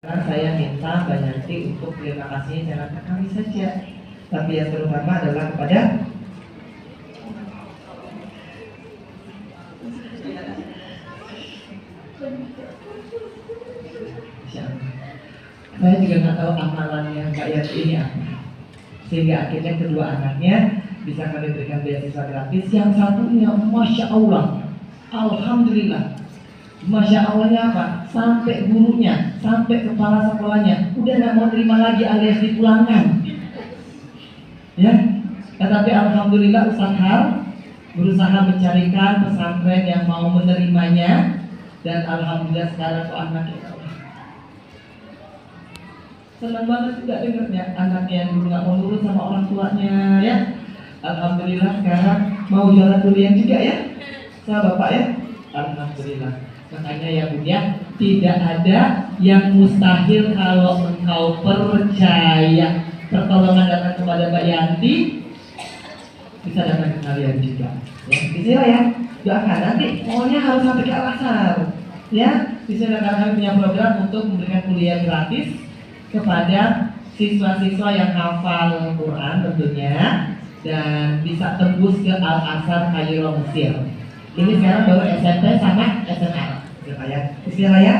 Karena saya minta Mbak Yanti untuk terima kasih jangan ke kami saja, tapi yang terutama adalah kepada saya juga nggak tahu amalannya Mbak Yanti ini apa, sehingga akhirnya kedua anaknya bisa kami berikan beasiswa gratis. Yang satunya, masya Allah, alhamdulillah. Masya Allahnya apa? Sampai gurunya, sampai kepala sekolahnya udah nggak mau terima lagi alias dipulangkan. Ya, tetapi alhamdulillah Ustaz Har berusaha mencarikan pesantren yang mau menerimanya, dan alhamdulillah sekarang tuh anaknya senang banget juga dengarnya, anaknya yang dulu nggak mau nurut sama orang tuanya, ya. Alhamdulillah sekarang mau jualan durian juga ya, sama bapak ya. Alhamdulillah. Makanya ya Bunda, tidak ada yang mustahil kalau engkau percaya. Pertolongan datang kepada Mbak Yanti, bisa datang ke kalian juga. Ya, bismillah ya. Doakan nanti pokoknya harus sampai ke Al-Azhar. Ya, bismillah, karena kami punya program untuk memberikan kuliah gratis kepada siswa-siswa yang hafal Quran tentunya dan bisa tembus ke Al-Azhar Kairo Mesir. Ini sekarang baru SMP sama SMA. Ya, bismillah ya.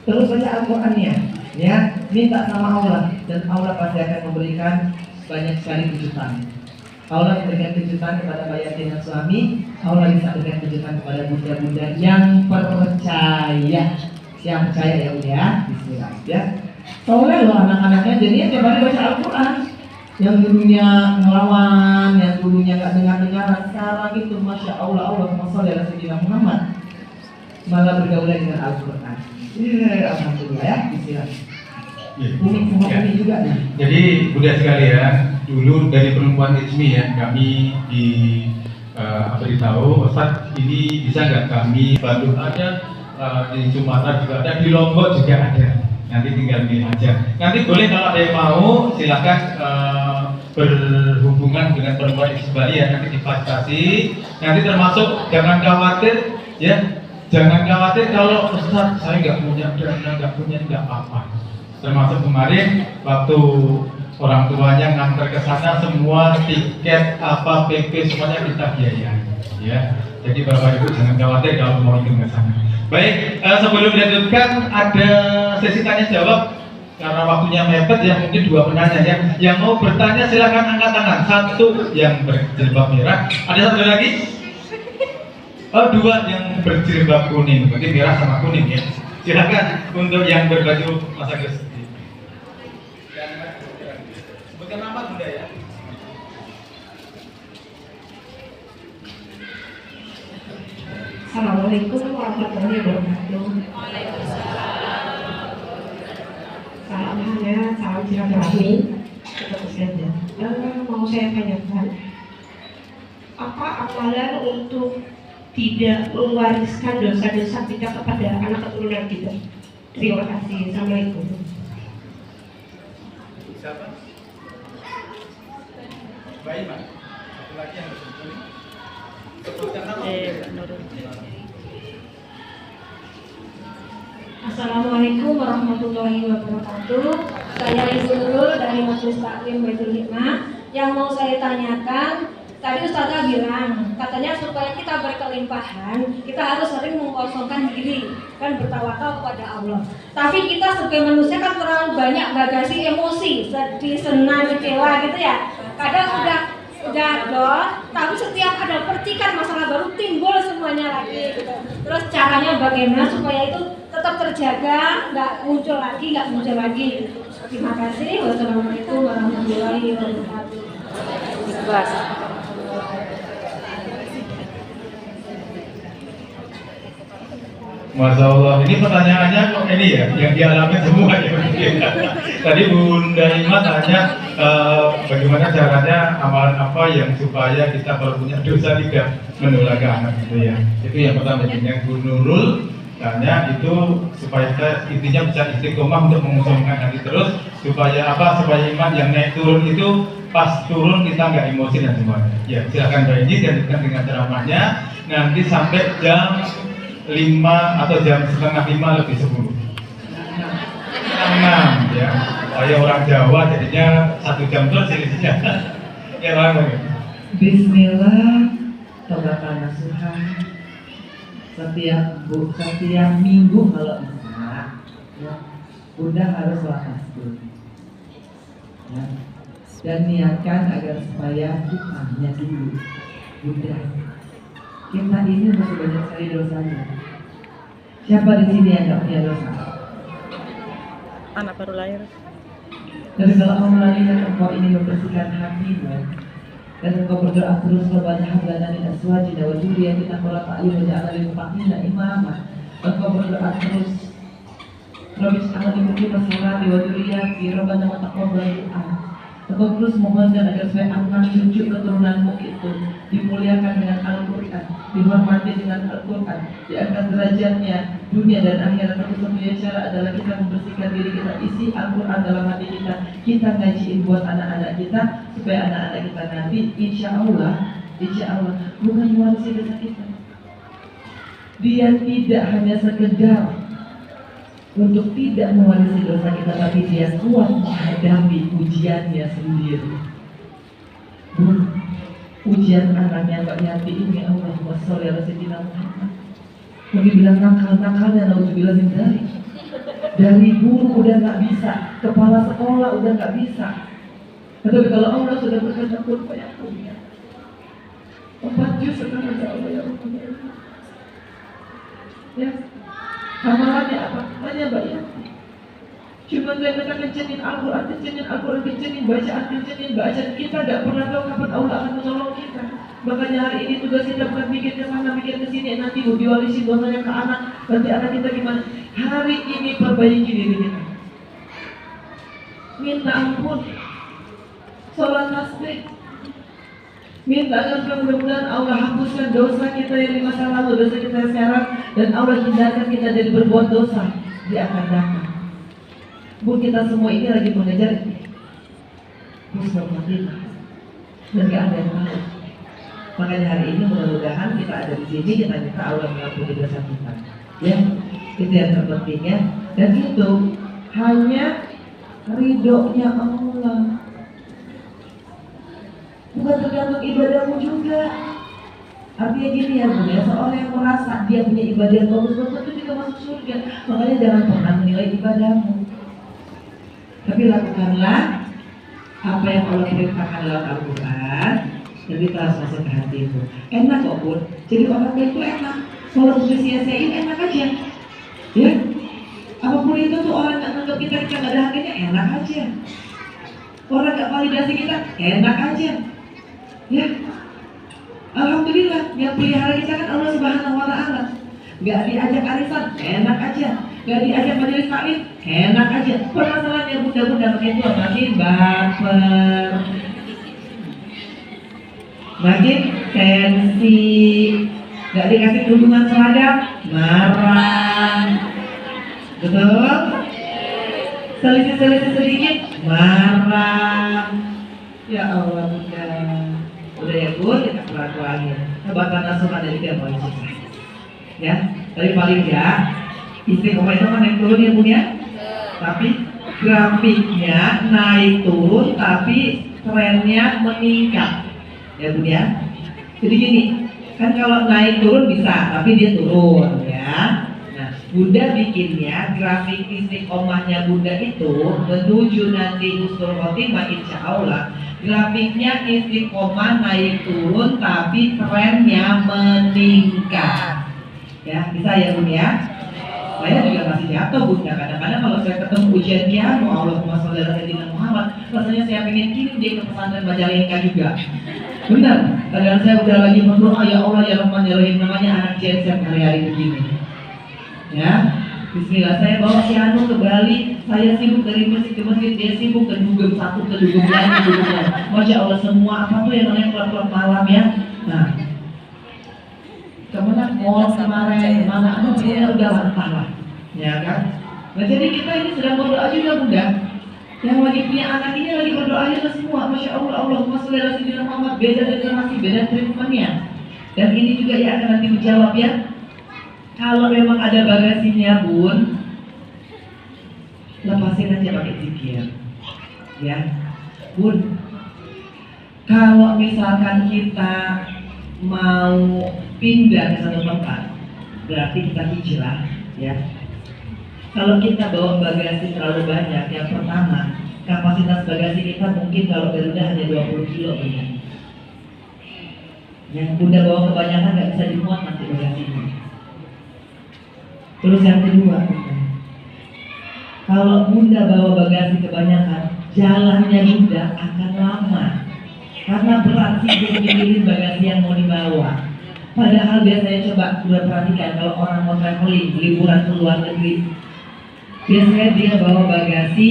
Terus baca Al-Qur'annya, ya. Minta sama Allah dan Allah pasti akan memberikan banyak sekali kejutan. Allah memberikan kejutan kepada Mbak Yanti dan suami. Allah bisa berikan kejutan kepada bunda-bunda yang percaya. Yang percaya ya udah, bismillah ya. Soalnya loh anak-anaknya jadinya tiap hari baca Al-Qur'an. Yang dulunya ngelawan, yang dulunya nggak dengar-dengaran, sekarang itu masya Allah, Allahumma sholli ala sayyidina Muhammad, malah bergaul dengan Al-Quran. Alhamdulillah ya, bismillah. Umi sama Umi juga nih. Jadi Bunda sekalian, dulu dari perempuan Ijmi ya, kami beritahu, Ustaz ini bisa nggak kami Bandung ada, di Sumatera juga ada, di Lombok juga ada. Nanti tinggal pilih aja. Nanti boleh kalau ada yang mau silakan berhubungan dengan perempuan Ijmi Bali ya, nanti difasilitasi. Nanti termasuk jangan khawatir ya. Jangan khawatir kalau Ustaz saya nggak punya dana, nggak apa-apa. Termasuk kemarin waktu orang tuanya ngantar ke sana, semua tiket apa PP semuanya kita biayai. Ya, jadi Bapak Ibu jangan khawatir kalau mau ikut ke sana. Baik, sebelum dilanjutkan ada sesi tanya jawab karena waktunya mepet ya, mungkin dua penanya ya. Yang mau bertanya silakan angkat tangan. Satu yang berjilbab merah, ada satu lagi. Oh, dua yang berjilbab kuning, berarti merah sama kuning ya. Silakan untuk yang berbaju Mas Agus. Sebutkan nama Bunda ya. Assalamualaikum warahmatullahi wabarakatuh. Salamnya, salam silaturahmi. Terus saja. Mau saya tanyakan, apa amalan untuk tidak mewariskan dosa-dosa kita kepada anak keturunan kita? Terima kasih. Assalamualaikum. Siapa? Baik, Pak. Satu lagi yang bersebut. Sebutkan nama. Assalamualaikum warahmatullahi wabarakatuh. Saya Ibu Nurul dari Majelis Taklim Baitul Hikmah. Yang mau saya tanyakan, tadi Ustazah bilang, katanya supaya kita berkelimpahan, kita harus sering mengkosongkan diri dan bertawakal kepada Allah. Tapi kita sebagai manusia kan terlalu banyak bagasi emosi, sedih, senang, kecewa gitu ya. Kadang udah down, tapi setiap ada percikan masalah baru timbul semuanya lagi gitu. Terus caranya bagaimana supaya itu tetap terjaga, nggak muncul lagi gitu. Terima kasih. Wassalamualaikum warahmatullahi wabarakatuh. Masya Allah, ini pertanyaannya kok ini ya, yang dialami semua ya. Tadi Bunda Ima tanya bagaimana caranya amalan apa yang supaya kita kalau punya dosa tidak menular ke anak gitu ya. Itu yang pertama. Yang Bu Nurul tanya itu supaya kita intinya bisa istiqomah untuk mengusungkan hati terus supaya apa? Supaya iman yang naik turun itu pas turun kita nggak emosi dan semuanya. Ya silakan Mbak Iji lanjutkan dengan ceramahnya nanti sampai jam 5 atau jam setengah 5 lebih 10. ya. Saya orang Jawa jadinya 1 jam terus selisihnya. Ya lama ya. Bismillah, tobatan nasuha. Setiap minggu kalau bisa, ya, Bunda harus sholat tasbih. Ya. Dan niatkan agar supaya hikmahnya dulu. Bunda, kita ini masih banyak sekali dosanya. Siapa di sini yang nggak punya dosa? Anak baru lahir. Tapi kalau kamu melalui engkau ini membersihkan hatimu dan engkau berdoa terus kepada hablana min azwajina wa dzurriyyatina qurrata a'yun waj'alna lil muttaqina imama. Engkau berdoa terus Rabbi ij'alni muqima sholati wa dzurriyyati rabbana wa taqabbal du'a. Engkau terus memohonkan agar supaya anak cucu keturunanmu itu dimuliakan dengan Al-Quran, dihormati dengan Al-Quran, diangkat derajatnya dunia dan akhirat. Satu-satunya cara adalah kita membersihkan diri kita, isi Al-Quran dalam hati kita ngajiin buat anak-anak kita, supaya anak-anak kita nanti insya Allah bukan mewarisi dosa kita. Dia tidak hanya sekedar untuk tidak mewarisi dosa kita, tapi dia kuat menghadapi ujiannya sendiri. Ujian anaknya Mbak Yanti ini, Allahumma sholli ala sayyidina Muhammad. Kami bilang nakal-nakalnya, naudzubillah min dzalik. Dari guru udah nggak bisa, kepala sekolah udah nggak bisa. Tetapi kalau Allah sudah berkata kun fayakun, 4 juz sekarang ya Allah ya Rabbana. Ya, amalannya apa? Tanya Mbak Yanti. Cuma mereka kencenin Al-Quran, kencenin bacaan. Kita gak pernah tahu kapan Allah akan menolong kita. Makanya hari ini tugas kita bukan mikir ke sana, mikir ke sini. Nanti diwarisin dosanya ke anak, nanti anak kita gimana. Hari ini perbaiki diri kita. Minta ampun, sholat tasbih. Minta agar mudah-mudahan Allah hapuskan dosa kita yang di masa lalu, dosa kita sekarang, dan Allah hindarkan kita dari berbuat dosa di akan datang. Bu, kita semua ini lagi mengejar husnul khotimah dan gak ada yang tahu. Makanya hari ini mudah-mudahan kita ada di sini, kita minta Allah mengampuni dosa kita. Ya, itu yang terpenting ya. Dan itu hanya ridhonya Allah. Bukan tergantung ibadahmu juga. Artinya gini ya Bu, ya, seorang yang merasa dia punya ibadah yang bagus-bagus itu juga masuk surga. Makanya jangan pernah menilai ibadahmu. Tapi lakukanlah apa yang Allah perintahkan dalam Al-Quran, dan kita harus masuk ke hatimu. Enak kok Bun, jadi orang itu enak. Kalau sia-siain enak aja. Ya, apapun itu tuh orang nggak nganggap kita nggak ada harganya, enak aja. Orang nggak validasi kita, enak aja. Ya, alhamdulillah yang pelihara kita kan Allah Subhanahu Wa Taala. Gak diajak arisan, enak aja. Gak diajak majelis taklim, enak aja. Permasalahannya bunda-bunda makin tua makin baper, makin tensi. Gak dikasih dukungan seragam, marah. Betul? Selisih-selisih sedikit, marah. Ya Allah bunda. Udah ya Bu, kita perlakuannya. Kebatan nasuhan dari dia paling susah. Ya, tapi paling enggak istiqomah itu kan naik turun ya Bu ya. Tapi grafiknya naik turun, tapi trennya meningkat. Ya Bu ya. Jadi gini, kan kalau naik turun bisa, tapi dia turun ya. Nah, Bunda bikinnya grafik istiqomahnya Bunda itu menuju nanti husnul khotimah insya Allah. Grafiknya istiqomah naik turun, tapi trennya meningkat. Ya, bisa ya Bun ya. Saya juga masih jatuh Bunda. Kadang-kadang kalau saya ketemu ujian piano, Allahumma sholli ala sayyidina Muhammad, rasanya saya pengen kirim dia ke pesantren Majalengka juga. Benar. Kadang saya udah lagi berdoa, ya Allah ya Rahman ya Rahim, namanya anak JSM hari-hari begini. Ya, Bismillah. Saya bawa piano ke Bali, saya sibuk dari masjid ke masjid, dia sibuk ke dugem satu ke dugem lain ke dugem lain. Masya Allah semua apa tuh yang namanya klub-klub malam ya. Nah, kemana mall kemarin, mana aduh dia udah lantah lah, ya kan? Nah jadi kita ini sedang berdoa juga Bunda. Yang lagi punya anak ini lagi berdoa aja semua, Masya Allah, Allahumma sholli ala sayyidina Muhammad. Beda generasi, beda treatmentnya. Dan ini juga ya akan nanti menjawab ya. Kalau memang ada bagasinya Bun, lepasin aja pakai zikir. Ya, Bun, kalau misalkan kita mau pindah ke satu tempat, berarti kita hijrah, ya. Kalau kita bawa bagasi terlalu banyak, yang pertama, kapasitas bagasi kita mungkin kalau Garuda hanya 20 kilo punya. Yang Bunda bawa kebanyakan nggak bisa dimuat nanti bagasinya. Terus yang kedua, kalau Bunda bawa bagasi kebanyakan, jalannya Bunda akan lama. Karena berat sih mikirin bagasi yang mau dibawa. Padahal biasanya coba Bunda perhatikan kalau orang mau traveling, liburan ke luar negeri, biasanya dia bawa bagasi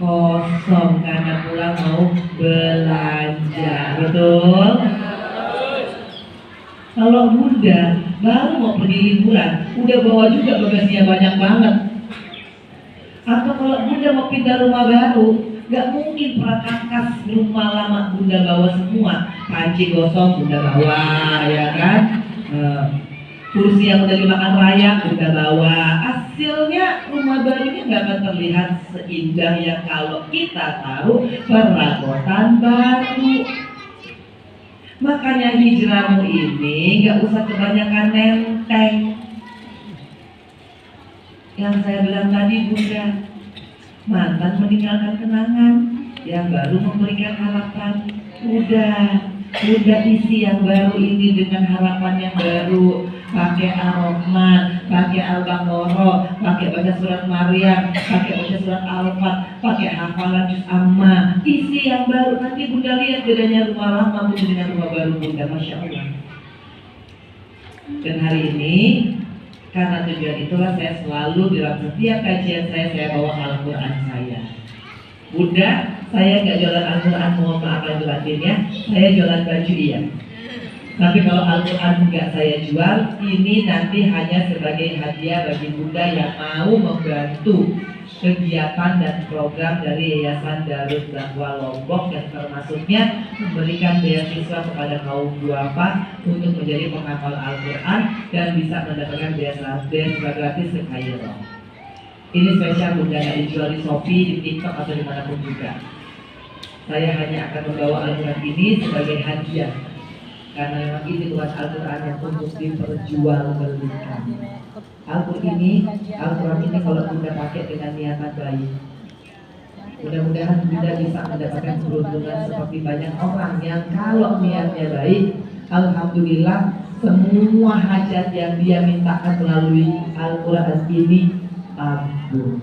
kosong karena pulang mau belanja, betul? Kalau Bunda baru mau pergi liburan, udah bawa juga bagasinya banyak banget. Atau kalau Bunda mau pindah rumah baru, gak mungkin perkakas rumah lama Bunda bawa semua. Panci gosong Bunda bawa, ya kan? Kursi yang udah dimakan raya Bunda bawa. Hasilnya rumah barunya gak akan terlihat seindah yang kalau kita taruh perabotan baru. Makanya hijrahmu ini gak usah kebanyakan nenteng. Yang saya bilang tadi, Bunda, mantan meninggalkan kenangan, yang baru memberikan harapan. Udah isi yang baru ini dengan harapan yang baru. Pakai Ar-Rahman, pakai Al-Baqarah, pakai baca surat Maryam, pakai baca surat Al-Fat, pakai hafalan juz amma. Isi yang baru, nanti Bunda lihat bedanya rumah lama Bunda dengan rumah baru Bunda, Masya Allah. Dan hari ini, karena tujuan itulah saya selalu dalam setiap kajian saya bawa Al-Quran saya. Bunda, saya nggak jualan Al-Quran, mohon maaf lahir batin ya. Saya jualan baju iya. Tapi kalau Al-Quran nggak saya jual, ini nanti hanya sebagai hadiah bagi Bunda yang mau membantu kegiatan dan program dari Yayasan Darut Dakwah Lombok, dan termasuknya memberikan beasiswa kepada kaum duafa untuk menjadi penghafal Al-Quran dan bisa mendapatkan beasiswa gratis ke Kairo. Ini spesial Bunda, nggak dijual di Shopee, di TikTok atau dimanapun juga. Saya hanya akan membawa Al-Quran ini sebagai hadiah, karena memang ini bukan Al-Quran yang untuk diperjualbelikan. Al-Quran ini kalau Bunda pakai dengan niatan baik, mudah-mudahan Bunda bisa mendapatkan keberuntungan seperti banyak orang yang kalau niatnya baik, alhamdulillah semua hajat yang dia mintakan melalui Al-Quran ini kabul.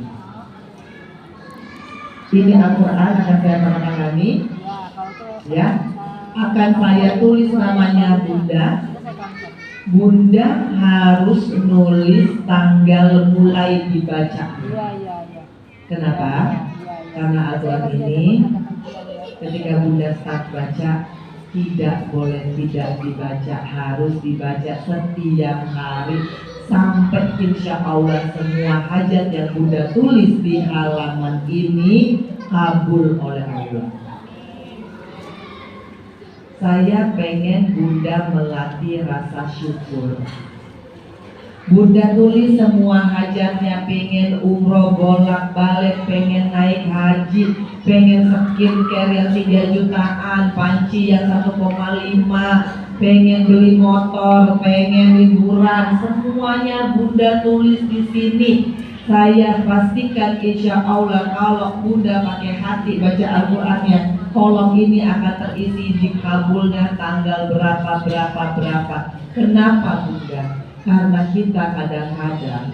Ini Al-Quran akan saya tangani, ya. Akan saya tulis namanya Bunda. Bunda harus nulis tanggal mulai dibaca. Kenapa? Karena aturan ini ketika Bunda start baca, tidak boleh tidak dibaca, harus dibaca setiap hari sampai insya Allah semua hajat yang Bunda tulis di halaman ini kabul oleh Allah. Saya pengen Bunda melatih rasa syukur. Bunda tulis semua hajatnya, pengen umroh bolak-balik, pengen naik haji, pengen skincare yang 3 jutaan, panci yang 1,5, pengen beli motor, pengen liburan, semuanya Bunda tulis di sini. Saya pastikan insya Allah kalau Bunda pakai hati baca Al-Qurannya, kolom ini akan terisi dikabulnya tanggal berapa. Kenapa Bunda? Karena kita kadang-kadang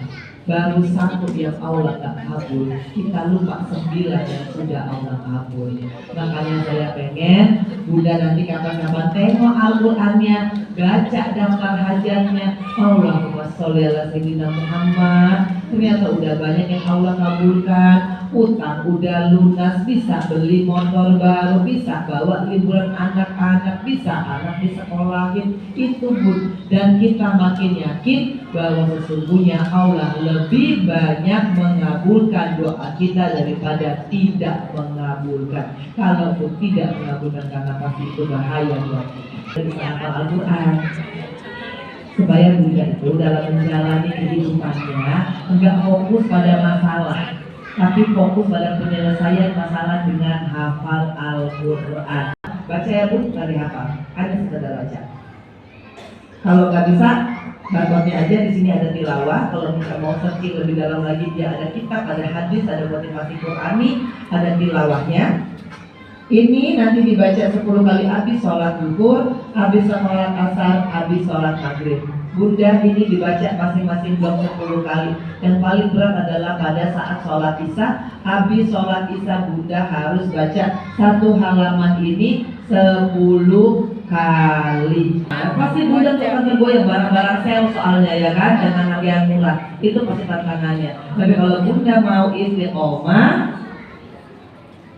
baru 1 yang Allah tak kabul, kita lupa 9 yang sudah Allah kabul. Makanya saya pengen Bunda nanti kapan-kapan tengok Al-Qurannya, baca daftar hajatnya, Allahumma sholli ala sayyidina Muhammad. Ternyata udah banyak yang Allah kabulkan, utang udah lunas, bisa beli motor baru, bisa bawa liburan anak-anak, bisa anak disekolahin, itu Bun. Dan kita makin yakin bahwa sesungguhnya Allah lebih banyak mengabulkan doa kita daripada tidak mengabulkan. Kalaupun tidak mengabulkan, karena pasti itu bahaya buat kita. Dari hafal Al-Quran supaya Bunda itu dalam menjalani kehidupannya enggak fokus pada masalah, tapi fokus pada penyelesaian masalah dengan hafal Al-Quran. Baca ya Bu, dari hafal. Ada sekedar baca. Kalau nggak bisa, barcode-nya aja di sini ada tilawah. Kalau kita mau searching lebih dalam lagi, dia ada kitab, ada hadis, ada motivasi Qurani, ada tilawahnya. Ini nanti dibaca 10 kali habis sholat zuhur, habis sholat asar, habis sholat maghrib. Bunda ini dibaca masing-masing blok 10 kali. Yang paling berat adalah pada saat sholat isya. Habis sholat isya Bunda harus baca satu halaman ini 10 kali. Pasti Bunda tuh akan tergoyang, barang-barang sel soalnya ya kan, dengan harga yang murah. Itu pasti tantangannya. Tapi kalau Bunda mau istiqomah,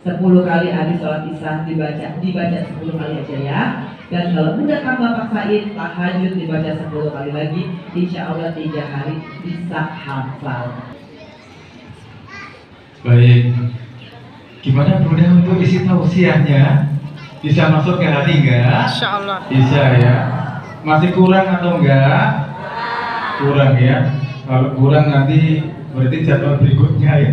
10 kali habis sholat isya dibaca 10 kali aja ya. Dan kalau Bunda tambah paksain, tahajud dibaca 10 kali lagi, insya Allah 3 hari bisa hafal. Baik, gimana Bunda untuk isi tausiahnya? Bisa masuk ke hati enggak? Insya Allah. Bisa ya. Masih kurang atau enggak? Kurang ya. Kalau kurang nanti berarti jadwal berikutnya ya.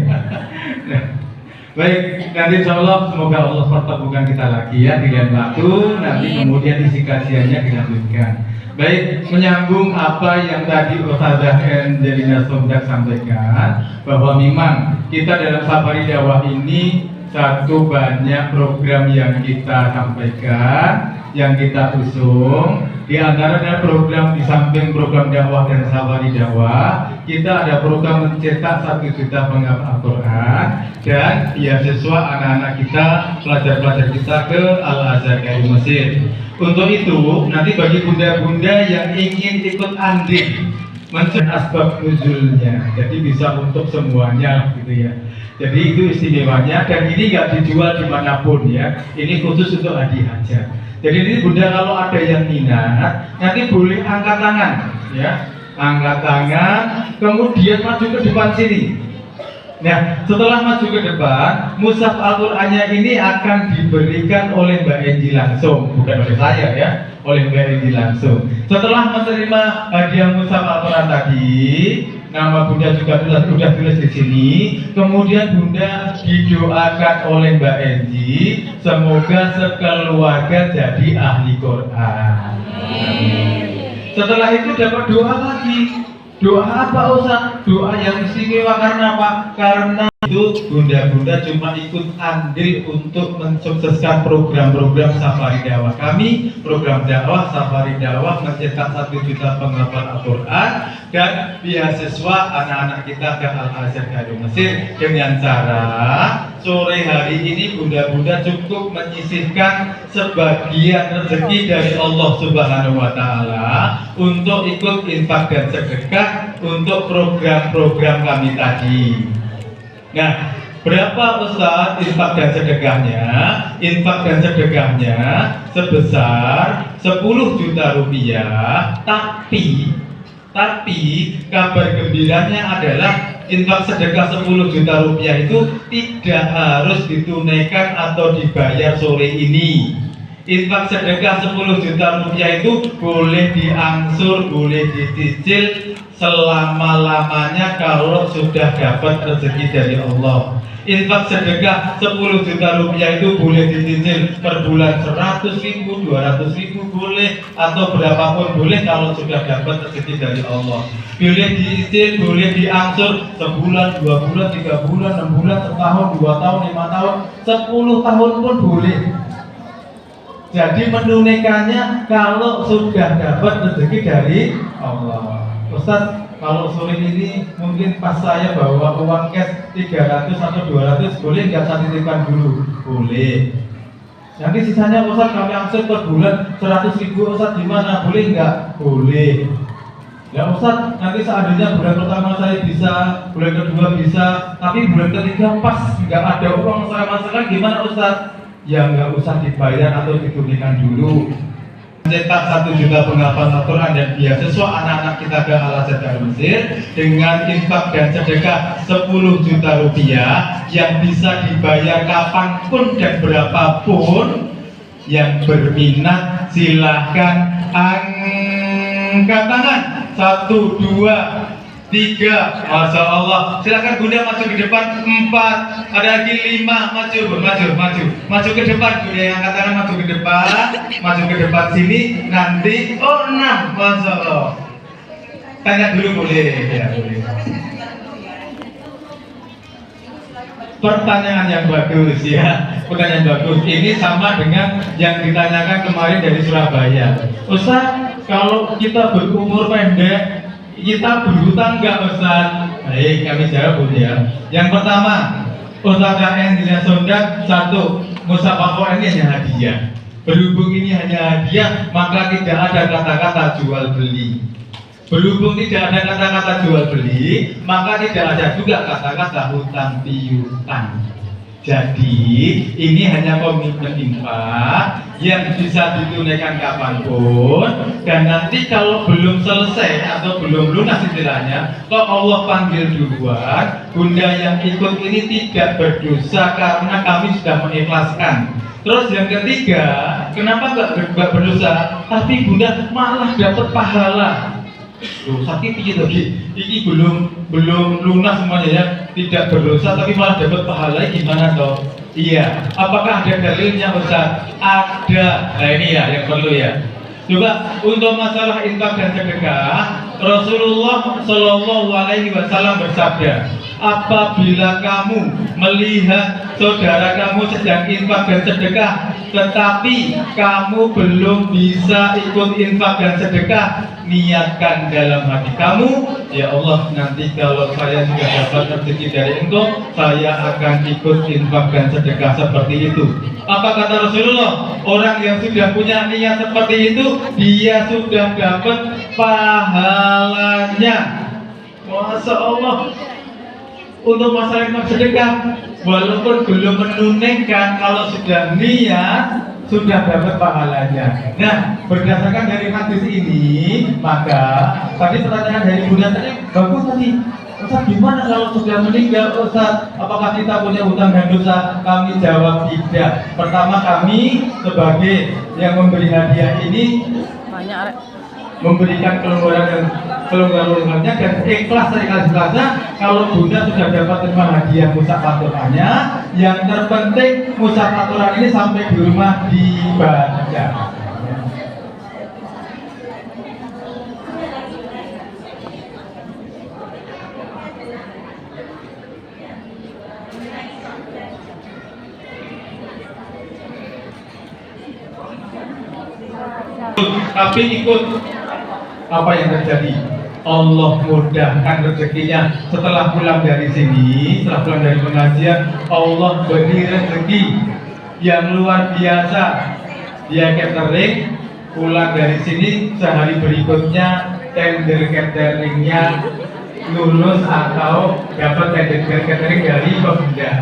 Baik, nanti insya Allah semoga Allah pertemukan kita lagi ya di lain waktu. Nanti kemudian isi kajiannya dilanjutkan. Baik, menyambung apa yang tadi Ustazah Angelina Sondag sampaikan, bahwa memang kita dalam Safari Dakwah ini satu banyak program yang kita sampaikan, yang kita usung. Di antaranya program di samping program dakwah dan Safari Dakwah, kita ada program mencetak 1 juta penghafal Al-Quran dan beasiswa anak-anak kita, pelajar-pelajar kita ke Al-Azhar dari Mesir. Untuk itu, nanti bagi bunda-bunda yang ingin ikut andil mencari asbab nuzulnya, jadi bisa untuk semuanya gitu ya. Jadi itu istimewanya, dan ini nggak dijual dimanapun ya. Ini khusus untuk hadiah aja. Jadi ini Bunda kalau ada yang minat, nanti boleh angkat tangan ya. Angkat tangan, kemudian maju ke depan sini. Nah, setelah maju ke depan, mushaf Al-Qur'annya ini akan diberikan oleh Mbak Enji langsung, bukan oleh saya ya, oleh Mbak Enji langsung. Setelah menerima hadiah mushaf Al-Qur'an tadi, nama Bunda juga sudah tulis di sini. Kemudian Bunda didoakan oleh Mbak Enji, semoga sekeluarga jadi ahli Quran. Setelah itu dapat doa lagi. Doa apa Ustaz? Doa yang istimewa karena apa? Karena itu bunda-bunda cuma ikut andil untuk mensukseskan program-program Safari Dakwah kami. Program dakwah Safari Dakwah mencetak 1 juta penghafal Al-Quran dan beasiswa anak-anak kita ke Al-Azhar dari Mesir dengan cara sore hari ini bunda-bunda cukup menyisihkan sebagian rezeki dari Allah Subhanahu wa Ta'ala untuk ikut infak dan sedekah untuk program-program kami tadi. Nah, berapa Ustaz infak dan sedekahnya? Infak dan sedekahnya sebesar 10 juta rupiah, tapi kabar gembiranya adalah infak sedekah 10 juta rupiah itu tidak harus ditunaikan atau dibayar sore ini. Infak sedekah 10 juta rupiah itu boleh diangsur, boleh dicicil selama-lamanya kalau sudah dapat rezeki dari Allah. Infak sedekah 10 juta rupiah itu boleh dicicil per bulan 100.000, 200.000 boleh, atau berapapun boleh kalau sudah dapat rezeki dari Allah. Boleh dicicil, boleh diangsur sebulan, 2 bulan, 3 bulan, 6 bulan, setahun, 2 tahun, 5 tahun, 10 tahun pun boleh. Jadi menunaikannya kalau sudah dapat rezeki dari Allah. Ustaz, kalau sore ini mungkin pas saya bawa uang cash 300 atau 200, boleh nggak saya titipkan dulu? Boleh. Nanti sisanya Ustaz kami angsur per bulan 100.000, Ustaz gimana? Boleh nggak? Boleh. Ya Ustaz, nanti seandainya bulan pertama saya bisa, bulan kedua bisa, tapi bulan ketiga pas nggak ada uang sama sekali, gimana Ustaz? Ya nggak usah dibayar atau ditunaikan dulu. Mencetak 1 juta penghafal Al-Quran dan beasiswa anak-anak kita ke Al-Azhar dari Mesir dengan infak dan sedekah 10 juta rupiah yang bisa dibayar kapanpun dan berapapun. Yang berminat silahkan angkat tangan. 1, 2, 3, Masya Allah. Silakan Bunda maju ke depan. 4, ada lagi 5, maju ke depan Bunda, yang angkat tangan maju ke depan sini. Nanti 6, Masya Allah. Tanya dulu boleh, ya boleh. Pertanyaan yang bagus ya, pertanyaan bagus. Ini sama dengan yang ditanyakan kemarin dari Surabaya. Ustaz, kalau kita berumur pendek, kita berhutang nggak Ustaz? Baik, kami jawab ya. Yang pertama, Ustaz KN Dina Sondak 1, Musafakoh ini hanya hadiah. Berhubung ini hanya hadiah, maka tidak ada kata-kata jual beli. Berhubung tidak ada kata-kata jual beli, maka tidak ada juga kata-kata hutang piutang. Jadi ini hanya komitmen infak yang bisa ditunaikan kapanpun, dan nanti kalau belum selesai atau belum lunas istilahnya, kalau Allah panggil duluan, Bunda yang ikut ini tidak berdosa karena kami sudah mengikhlaskan. Terus yang ketiga, kenapa nggak berdosa? Tapi Bunda malah dapat pahala. Loh, sakit gitu, ini belum lunas semuanya ya, tidak berdosa tapi malah dapat pahala, gimana toh? Iya, apakah ada dalilnya Ustaz? Ada. Nah ini ya yang perlu ya. Coba untuk masalah infak dan sedekah, Rasulullah Shallallahu Alaihi Wasallam bersabda, apabila kamu melihat saudara kamu sedang infak dan sedekah, tetapi kamu belum bisa ikut infak dan sedekah, niatkan dalam hati kamu, ya Allah, nanti kalau saya juga dapat rezeki dari Engkau, saya akan ikut infak dan sedekah seperti itu. Apa kata Rasulullah? Orang yang sudah punya niat seperti itu, dia sudah dapat pahalanya. Masya Allah. Untuk masalah infak sedekah, walaupun belum menunaikan, kalau sudah niat sudah dapat pahalanya. Nah, berdasarkan dari hadis ini, maka tadi pertanyaan dari Bunda tadi bagus tadi. Ustaz, gimana kalau sudah meninggal Ustaz? Apakah kita punya hutang dan dosa? Kami jawab tidak. Pertama, kami sebagai yang memberi hadiah ini memberikan kelonggaran-kelonggarannya dan ikhlas-ikhlasnya. Kalau Bunda sudah dapat terima hadiah musafatorannya, yang terpenting musafatoran ini sampai di rumah dibaca. Tapi ikut apa yang terjadi, Allah mudahkan rezekinya. Setelah pulang dari sini, setelah pulang dari pengajian, Allah beri rezeki yang luar biasa. Dia catering, pulang dari sini sehari berikutnya tender cateringnya lulus atau dapat tender catering dari Bunda.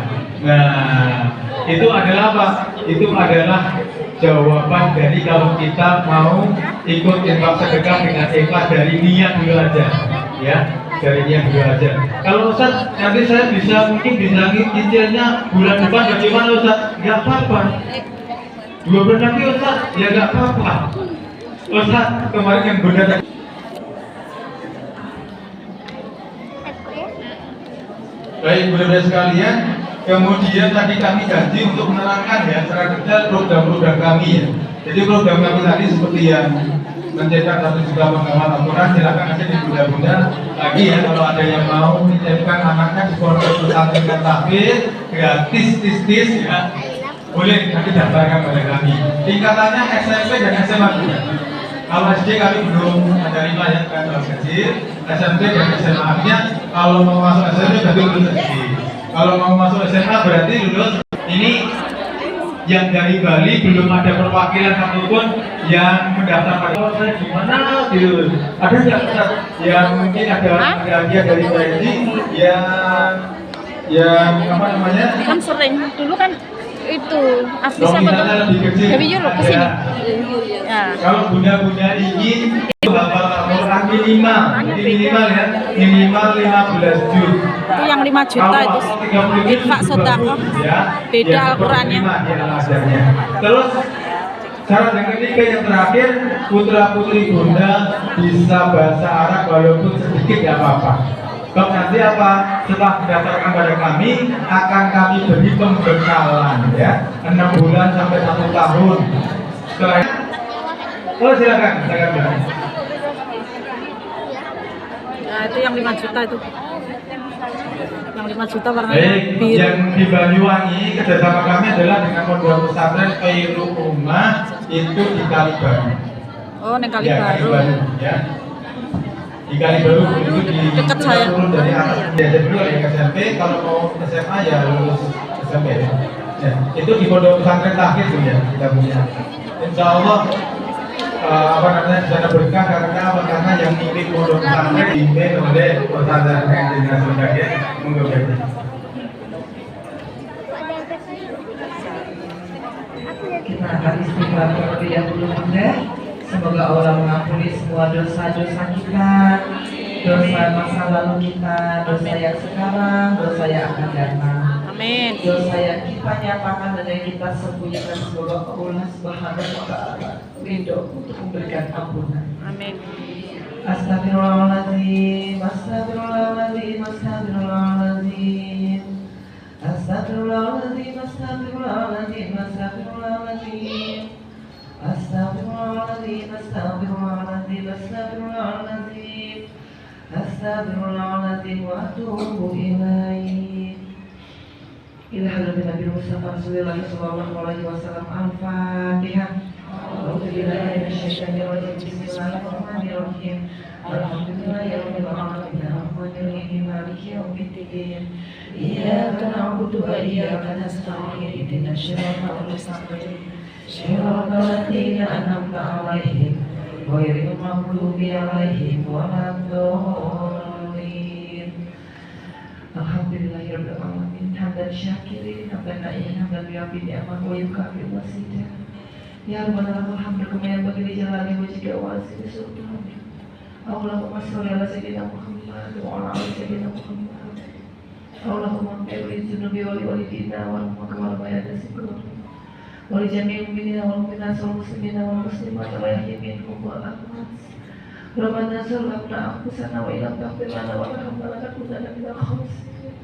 Nah, itu adalah apa? Itu adalah jawaban dari kalau kita mau ikut infak sedekah dengan ikhlas, dari niat dulu aja, ya, dari niat dulu aja. Kalau Ustaz, nanti saya mungkin bisa cicilnya bulan depan, bagaimana Ustaz? Gak apa-apa. 2 bulan lagi Ustaz, ya gak apa-apa. Ustaz, kemarin yang Bunda tadi. Baik, Bunda sekalian. Kemudian tadi kami janji untuk menerangkan ya secara detail program-program kami ya. Jadi program kami tadi seperti yang mencetak 1 juta pengamal Al-Quran, silakan aja di Bunda-Bunda lagi ya, kalau ada yang mau menjadikan anaknya di pondok pesantren tahfidz gratis tis ya, boleh nanti daftarkan pada kami. Tingkatannya SMP dan SMA juga. Kalau SD kami belum menerima ya, kan kecil. SMP dan SMA artinya kalau mau masuk SMP berarti lulus SD. Kalau mau masuk SMA berarti lulus. Ini yang dari Bali belum ada perwakilan satupun yang mendaftar pada saya gimana gitu. Ada nggak yang mungkin ada hadiah dari Bali yang apa namanya? Kan sering dulu kan itu Afis apa tuh? Dewi Yul kesini. Ya. Kalau Bunda ingin hafal Al-Quran minimal ya, minimal 15 juz. Itu yang 5 juta itu. Infak sedekah. Beda Al-Qurannya. Terus syarat yang ketiga yang terakhir, putra putri Bunda bisa bahasa Arab walaupun sedikit, ya apa-apa. Kok nanti apa? Setelah mendaftarkan pada kami, akan kami beri pembekalan ya, 6 bulan sampai 1 tahun. Setelah oh silakan Mbak. Nah, itu yang 5 juta itu. Yang 5 juta warnanya Baik, biru. yang di Banyuwangi kerjasama kami adalah dengan Pondok Pesantren Khairul Ummah itu di Kalibaru. Oh, neng kali Ya, baru. Kalibaru ya. Di Kalibaru itu di Dekat saya. turun dari atas diajar dulu ya SMP, kalau mau SMA ya lulus SMP. Ya, itu di Pondok Pesantren Tahir tuh ya kita punya. Insya Allah apa namanya dana berkah karena yang milik Pondok Pesantren diimpin oleh pesantren yang generasi muda ya. Monggo berarti. Kita akan istighfar terlebih dahulu Bunda. Semoga Allah mengampuni semua dosa-dosa kita, dosa masa lalu kita, dosa yang sekarang, dosa yang akan datang. Amin. Dosa yang kita nyatakan dan yang kita sembunyikan, semoga Allah Subhanahu wa Ta'ala ridho untuk memberikan ampunan. Amin. Astagfirullahaladzim, astagfirullahaladzim, astagfirullahaladzim. Astagfirullahaladzim, astagfirullahaladzim, astagfirullahaladzim. Astagfirullahaladzim, astagfirullahaladzim, astagfirullahaladzim. Astagfirullahaladzim wa atubu ilaih. Ila hadratin Nabi Mustafa Rasulullah sallallahu alaihi wasallam. Al-Fatihah. A'udzubillahi minasyaitonir rajim. Bismillahirrahmanirrahim. Alhamdulillahirabbil alamin. Arrahmanirrahim. Maliki yaumiddin. Iyyaka na'budu wa iyyaka nasta'in. Ihdinas siratal mustaqim. Shiratal ladzina an'amta 'alaihim ghairil maghdubi 'alaihim waladdallin. Alhamdulillahirabbil alamin. Hamdan syakirin, hamdan na'imin, hamdan yu'affi ni'amah wa yukafi wasidah. Ya Rabbana lakal hamdu kama yanbaghi li jalali wajhika wa azimi sultanik. Allahumma shalli ala sayyidina Muhammad wa ala ali sayyidina Muhammad. Allahumma ighfir li dzunubi wa li walidina wa kama rabbayani saghira. Wa li jami'il mu'minina wal mu'minat wal muslimina wal muslimat wal ahya'i minhum wal amwat. Rabbana zalamna anfusana wa illam taghfir lana wa tarhamna lanakunanna minal khasirin.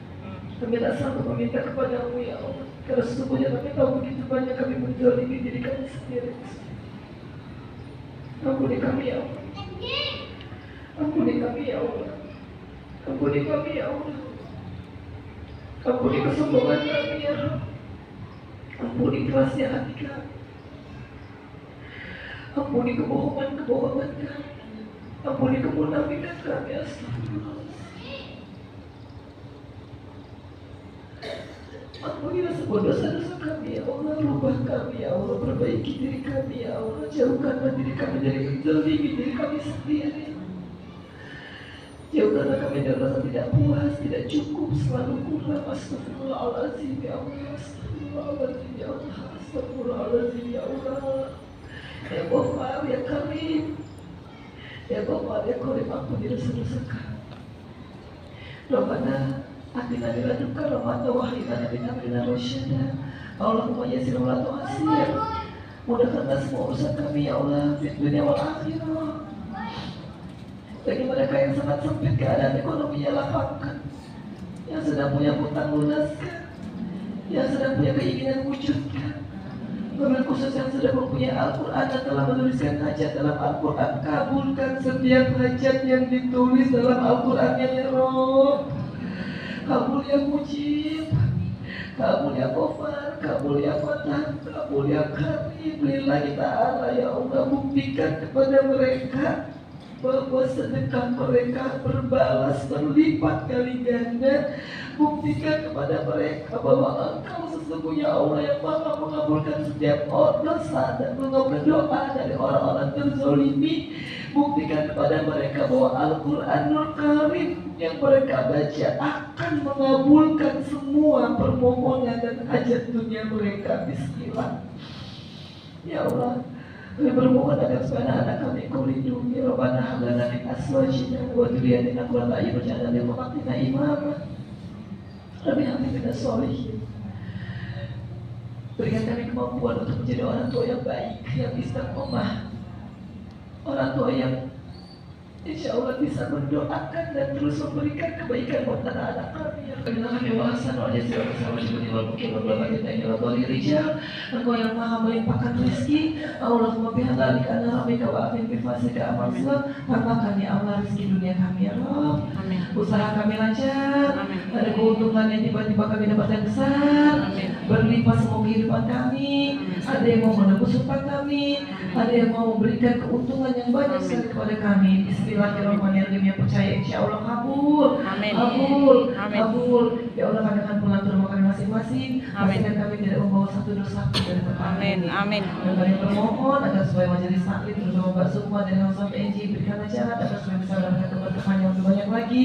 Kami tak sanggup meminta kepadamu ya Allah, karena sesungguhnya kami tahu begitu banyak kami menzalimi diri kami sendiri. Ampuni kami ya Allah. Ampuni kami ya Allah. Ampuni kami ya Allah. Ampuni kesombongan kami ya Allah. Ampuni kerasnya hati kami. Ampuni kebohongan kami. Ampuni kemunafikan kami. Astagfirullah. Ampunilah semua dosa-dosa kami ya Allah. Rubah kami ya Allah. Perbaiki diri kami ya Allah. Jauhkanlah diri kami dari menzalimi diri kami sendiri. Jauhkanlah kami dari rasa tidak puas, tidak cukup, selalu kurang. Astagfirullahaladzim ya Allah. Astagfirullahaladzim ya Allah. Astagfirullahaladzim ya Allah. Ya Ghaffar ya Karim. Ya Ghaffar ya Karim, ampuni dosa-dosa kami. Rabbana atina min ladunka rahmatan wa hab lana min amrina rasyada. Allahumma yassir wa la tu'assir. Mudahkanlah semua urusan kami ya Allah, di dunia wal akhirah. Bagi mereka yang sangat sempit keadaan ekonominya, lapangkan. Yang sedang punya hutang lunaskan. Yang sedang punya keinginan wujudkan. Wabil khusus yang sudah mempunyai Al-Quran dan telah menuliskan hajat dalam Al-Quran, kabulkan setiap hajat yang ditulis dalam Al-Qurannya ya Rabb. Kabul ya Mujib, kabul ya Ghaffar, kabul ya Fatah, kabul ya Karim. Lillahi ta'ala ya Allah, buktikan kepada mereka bahwa sedekah mereka berbalas berlipat kali ganda. Buktikan kepada mereka bahwa Engkau sesungguhnya Allah yang Maha mengabulkan setiap dosa dan mengabulkan doa dari orang-orang terzolimi. Buktikan kepada mereka bahwa Al-Quranul Karim yang mereka baca akan mengabulkan semua permohonan dan hajat dunia mereka. Bismillah ya Allah. Kami bermohon agar supaya anak kami Kau lindungi. Rabbana hab lana min azwajina wa dzurriyyatina qurrata a'yun waj'alna lil muttaqina imama. Rabbi habli minas sholihin. Berikan kami kemampuan untuk menjadi orang tua yang baik, yang istiqomah, orang tua yang insya Allah bisa mendoakan dan terus memberikan kebaikan buat anak-anak kami yang kehilangan dewasa. Engkau yang maha melimpahkan rezeki. Allahumma bihalalik ana rabbika wa afin bifasika amalsuh. Tambahkan ya Allah rezeki dunia kami ya Allah. Usaha kami lancar. Ada keuntungan yang tiba-tiba kami dapat yang besar. Berlimpah semua kehidupan kami. Ada yang mau menebus hutang kami. Ada yang mau memberikan keuntungan yang banyak sekali kepada kami. Bismillahirrahmanirrahim. Yang percaya insya Allah kabul. Kabul. Ya Allah, katakan pulang ke rumah kami masing-masing. Pastikan kami tidak membawa satu dosa pun dari pertanyaan. Amin. Dan kami bermohon agar supaya majelis taklim terutama Mbak Sukma dan Hamzah PNJ berikan ajaran agar supaya bisa mendapatkan keberkahan yang lebih banyak lagi.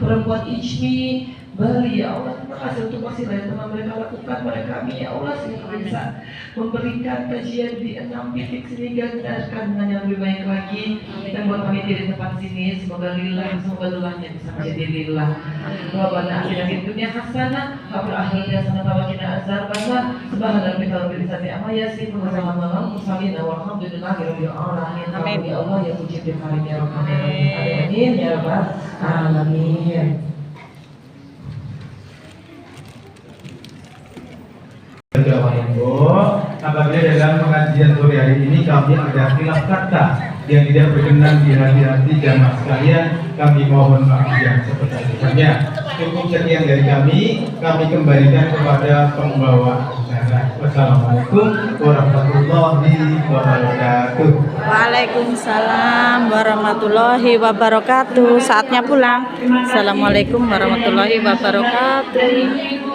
Perempuan Ijmi Bali, ya Allah, terima kasih untuk wasilah yang telah mereka lakukan pada kami, ya Allah, sehingga kami bisa memberikan kajian di 6 titik sehingga kita dengan yang lebih baik lagi. Dan buat kami di tempat sini, semoga lillahnya bisa menjadi lillah. Rabbana atina fid dunya hasanah wa fil akhirati hasanah wa qina adzabannar. Subhana rabbika rabbil izzati amma yasifun wa salamun alal mursalin walhamdulillahi rabbil alamin. Amin. Ya Allah, ya mujib ya karim ya rahman ya rahim. Amin ya rabbal alamin. Apabila dalam pengajian sore hari ini kami ada khilaf kata yang tidak berkenan di hati-hati jamaah sekalian, kami mohon maaf yang sebesar-besarnya. Cukup sekian dari kami kembalikan kepada pembawa acara. Wassalamualaikum warahmatullahi wabarakatuh. Waalaikumsalam warahmatullahi wabarakatuh. Saatnya pulang. Assalamualaikum warahmatullahi wabarakatuh.